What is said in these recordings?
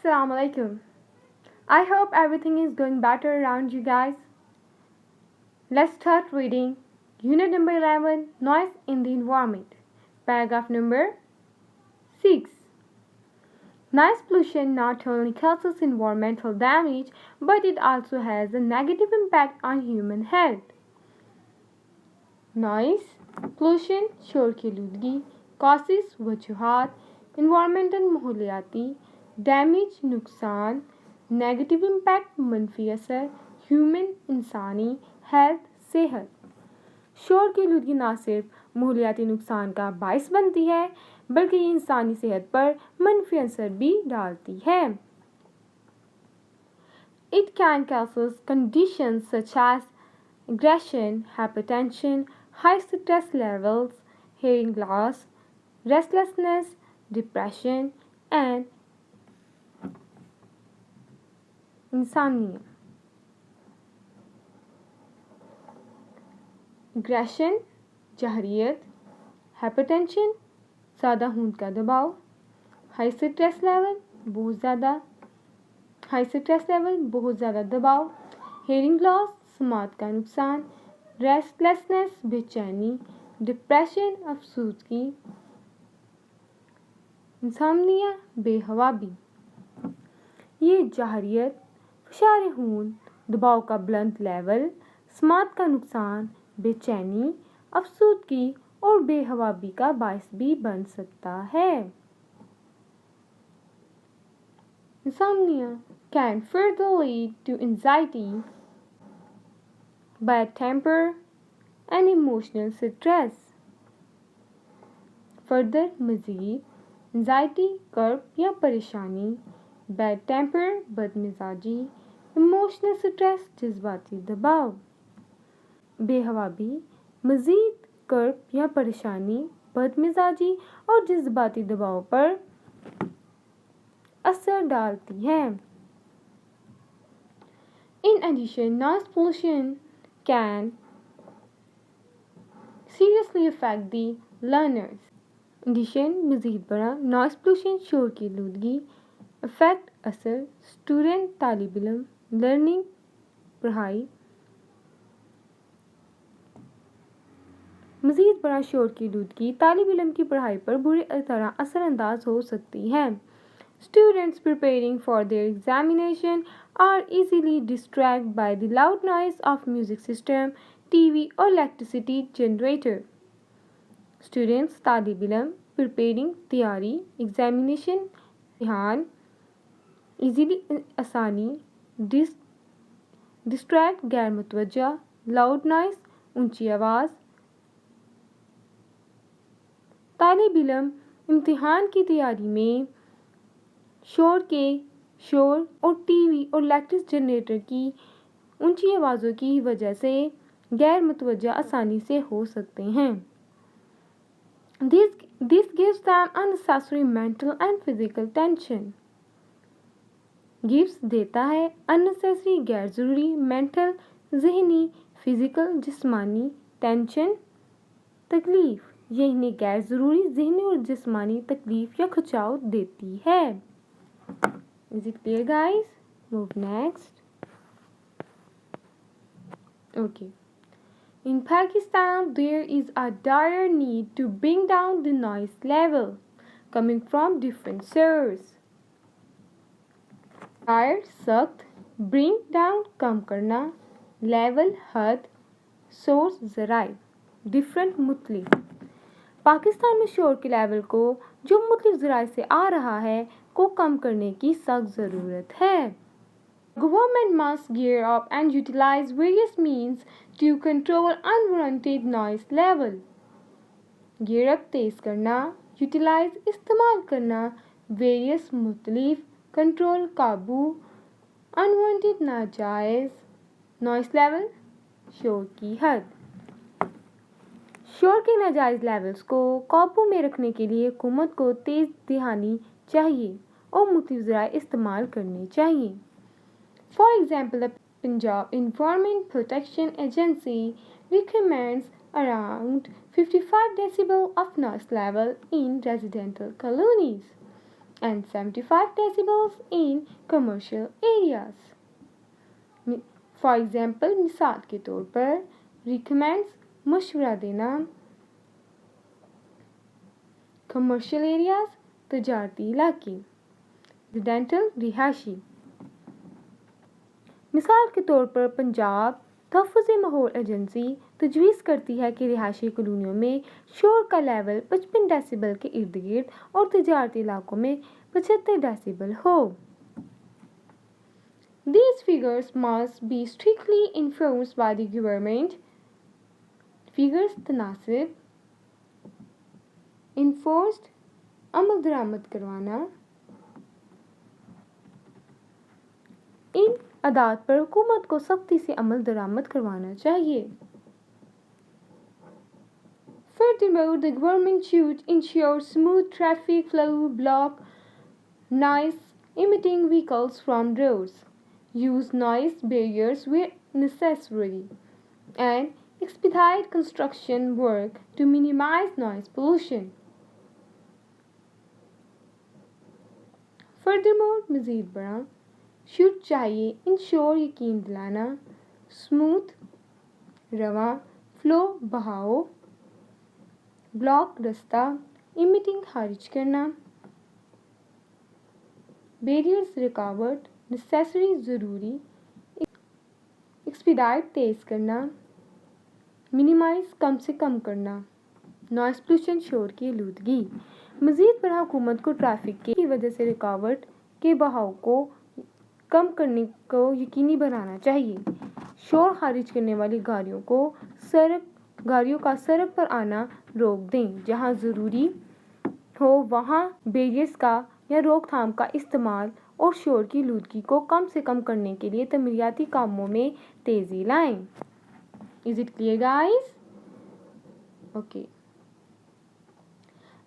Assalamu alaikum. I hope everything is going better around you guys. Let's start reading Unit number 11 Noise in the Environment. Paragraph number 6. Noise pollution not only causes environmental damage but it also has a negative impact on human health. Noise pollution शोर की आलूदगी causes वजूहात environmental माहौलियाती damage नुकसान negative impact मनफी असर human इंसानी health सेहत। शोर की आलूदगी न सिर्फ माहौलियाती नुकसान का बायस बनती है बल्कि ये इंसानी सेहत पर मनफी असर भी डालती है। It can cause conditions such as aggression, hypertension, high stress levels, hearing loss, restlessness, depression, and insomnia. Aggression, जहरीत, hypertension, ज़्यादा खून का दबाव, high stress level, बहुत ज़्यादा दबाव, hearing loss, समात का नुकसान, restlessness, बेचैनी, depression, अफसोसगी, insomnia, बेहवाबी। ये जहरीत, फशार खून, दबाव का बुलंद लेवल, समात का नुकसान, बेचैनी, अफसोसगी और बेहवाबी का बायस भी बन सकता है। Insomnia can further lead to anxiety, bad temper, and emotional stress. Further मज़ीद anxiety कर्ब या परेशानी, bad temper बदमिजाजी, emotional stress जज्बाती दबाव, बेहवाबी मज़ीद कर्ब या परेशानी, बदमिजाजी और जज्बाती दबाव पर असर डालती है। In addition, noise pollution can seriously affect the learners. मज़ीद बड़ा नॉइस पोल्यूशन शोर की आलूदगी अफेक्ट असर स्टूडेंट तालिब इल्म लर्निंग पढ़ाई मज़ीद बड़ा शोर की आलूदगी तालिब इल्म की पढ़ाई पर बुरी तरह असरअंदाज हो सकती है। Students preparing for their examination are easily distracted by the loud noise of music system, TV or electricity generator. Students तालिब इल्म preparing तैयारी examination इम्तिहान easily आसानी distract गैर मुतवज्जा loud noise ऊंची आवाज़ तालिब इल्म इम्तिहान की तैयारी में शोर और टीवी और इलेक्ट्रिक जनरेटर की ऊंची आवाज़ों की वजह से गैर मुतवज्जा आसानी से हो सकते हैं। This gives them unnecessary mental and physical tension. Gives देता है unnecessary गैर ज़रूरी mental ज़हनी physical जिस्मानी tension तकलीफ ये इन्हें गैर ज़रूरी ज़हनी और जिस्मानी तकलीफ या खिंचाव देती है। Is it clear guys? Move next. Okay. In Pakistan, there is a dire need to bring down the noise level coming from different sources. Dire सख्त bring down कम करना level हद source ज़राए different मुख्तलिफ पाकिस्तान में शोर के लेवल को जो मुख्तलिफ ज़राए से आ रहा है को कम करने की सख्त ज़रूरत है। Government must gear up and utilize various means to control unwanted noise level. Gear up तेज़ करना, utilize इस्तेमाल करना, various मुख्तलिफ control काबू, unwanted नाजायज़, noise level शोर की हद। शोर के नाजायज़ लेवल्स को काबू में रखने के लिए हुकूमत को तेज़ दहानी चाहिए और मुख्तलिफ ज़राए इस्तेमाल करने चाहिए। For example, the Punjab Environment Protection Agency recommends around 55 decibel of noise level in residential colonies. and 75 decibels in commercial areas. For example, मिसाल के तौर पर recommends मशवरा देना commercial areas तजारती इलाके रेजिडेंटल रिहायशी मिसाल के तौर पर पंजाब तहफ़्फ़ुज़ माहौल एजेंसी तजवीज़ करती है कि रिहायशी कॉलोनियों में शोर का लेवल 55 डेसिबल के इर्द गिर्द और तजारती इलाकों में 75 डेसिबल हो। These figures must be strictly enforced by the government. Figures तनासिब enforced अमल दरामद करवाना इन अदात पर हुकूमत को सख्ती से अमल दरामद करवाना चाहिए। Furthermore, the government should ensure smooth traffic flow, block noise emitting vehicles from roads, use noise barriers where necessary, and expedite construction work to minimize noise pollution. Furthermore, मज़ीद बड़ा शुड चाहिए इंश्योर यकीन दिलाना स्मूथ रवा flow बहाओ block रास्ता emitting खारिज करना barriers रुकावट नेसेसरी ज़रूरी एक्सपीडाइट तेज़ करना मिनिमाइज कम से कम करना नॉइस पोल्यूशन शोर की आलूदगी मज़ीद बड़ा हुकूमत को ट्रैफिक की वजह से रुकावट के बहाव को कम करने को यकीनी बनाना चाहिए। शोर खारिज करने वाली गाड़ियों का सड़क पर आना रोक दें। जहां ज़रूरी हो वहां बैरियर्स का या रोकथाम का इस्तेमाल और शोर की आलूदगी को कम से कम करने के लिए तमीराती कामों में तेज़ी लाएं। Is it clear, guys? Okay.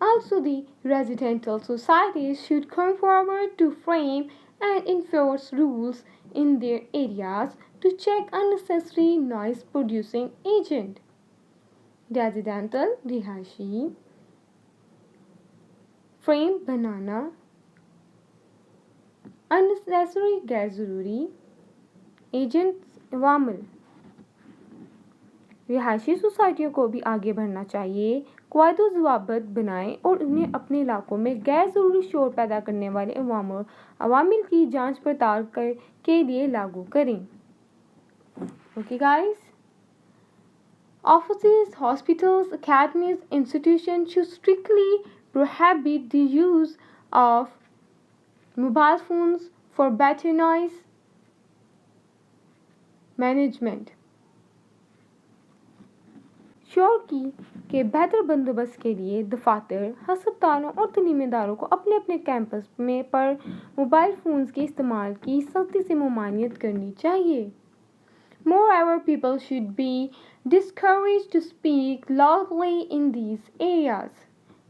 Also, the residential societies should come forward to frame and enforce rules in their areas to check unnecessary noise producing agent. Residential रिहायशी फ्रेम बनाना unnecessary गैर ज़रूरी एजेंट्स वामिल रिहायशी सोसाइटियों को भी आगे बढ़ना चाहिए क़वायद व ज़वाबित बनाएं और उन्हें अपने इलाकों में गैर ज़रूरी शोर पैदा करने वाले अवामिल की जांच पड़ताल के लिए लागू करें। Okay guys Offices, hospitals, academies, institutions should strictly prohibit the use of mobile phones for better noise management. शोर के बेहतर बंदोबस्त के लिए दफातर हस्पतालों और तलीमी इदारों को अपने अपने कैंपस में पर मोबाइल फ़ोन्स के इस्तेमाल की सख्ती से ममानियत करनी चाहिए। Moreover, people should be discouraged to speak loudly in these areas.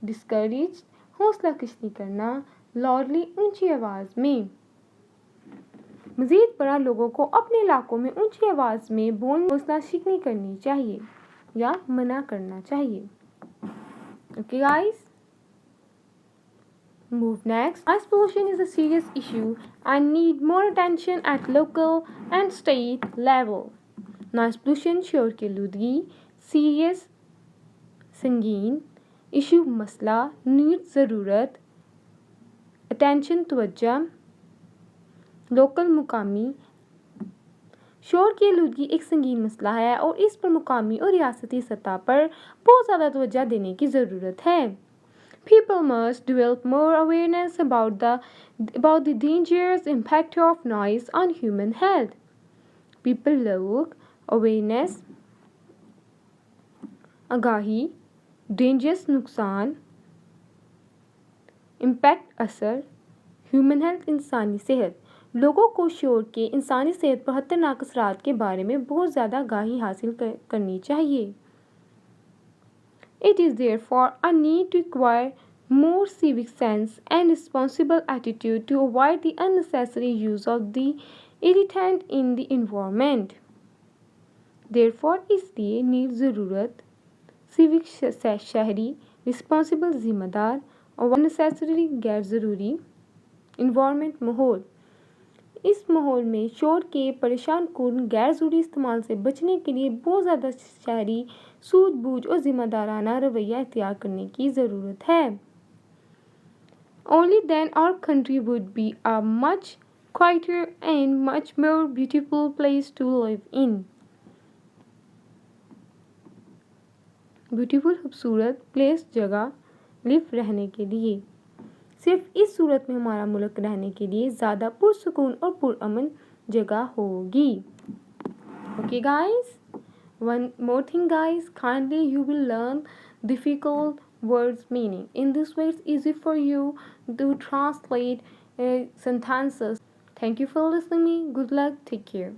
Discouraged हौसला कश्ती करना loudly ऊंची आवाज़ में मज़ीद बड़ा लोगों को अपने इलाकों में ऊंची आवाज़ में बोलने हौसला शिकनी करनी चाहिए या मना करना चाहिए। Okay guys, move next. Noise pollution is a serious issue and need more attention at local and state level. Noise pollution शोर की आलूदगी serious संगीन इशू मसला नीड ज़रूरत attention तवज्जा लोकल मुकामी शोर की आलूदगी एक संगीन मसला है और इस पर मुकामी और रियासती सतह पर बहुत ज़्यादा तवज्जो देने की ज़रूरत है। People must develop more awareness about the dangerous impact of noise on human health. People लोग awareness आगाही dangerous नुकसान impact असर human health इंसानी सेहत लोगों को शोर के इंसानी सेहत पर खतरनाक असरात के बारे में बहुत ज़्यादा आगाही हासिल करनी चाहिए। It is therefore a need to acquire more civic sense and responsible attitude to avoid the unnecessary use of the irritant in the environment. Therefore, इसलिए नीड ज़रूरत civic शहरी responsible जिम्मेदार और unnecessary गैर ज़रूरी इन्वायरमेंट माहौल, इस माहौल में शोर के परेशान कौन गैर ज़रूरी इस्तेमाल से बचने के लिए बहुत ज़्यादा शहरी सूझबूझ और ज़िम्मेदाराना रवैया इख्तियार करने की ज़रूरत है। Only then our country would be a much quieter and much more beautiful place to live in. Beautiful खूबसूरत प्लेस जगह लिव रहने के लिए। सिर्फ इस सूरत में हमारा मुल्क रहने के लिए ज़्यादा पुरसकून और पुरअमन जगह होगी। Okay guys, one more thing guys, kindly you will learn difficult words meaning. In this way it's easy for you to translate sentences. Thank you for listening me. Good luck. Take care.